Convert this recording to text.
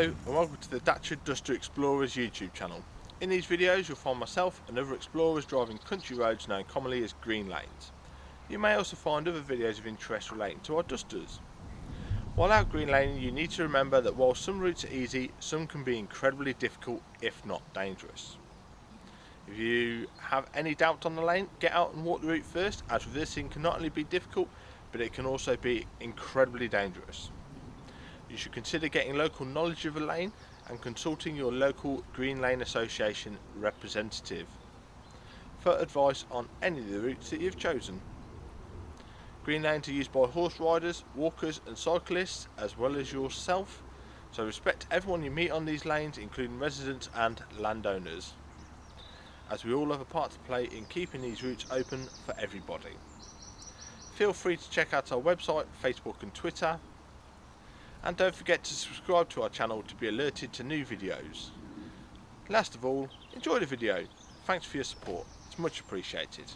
Hello and welcome to the Dacia Duster Explorers YouTube channel. In these videos you'll find myself and other explorers driving country roads known commonly as green lanes. You may also find other videos of interest relating to our Dusters. While out green laning, you need to remember that while some routes are easy, some can be incredibly difficult if not dangerous. If you have any doubt on the lane, get out and walk the route first, as reversing can not only be difficult but it can also be incredibly dangerous. You should consider getting local knowledge of a lane and consulting your local Green Lane Association representative for advice on any of the routes that you've chosen. Green lanes are used by horse riders, walkers and cyclists as well as yourself, so respect everyone you meet on these lanes, including residents and landowners, as we all have a part to play in keeping these routes open for everybody. Feel free to check out our website, Facebook and Twitter. And don't forget to subscribe to our channel to be alerted to new videos. Last of all, enjoy the video. Thanks for your support, it's much appreciated.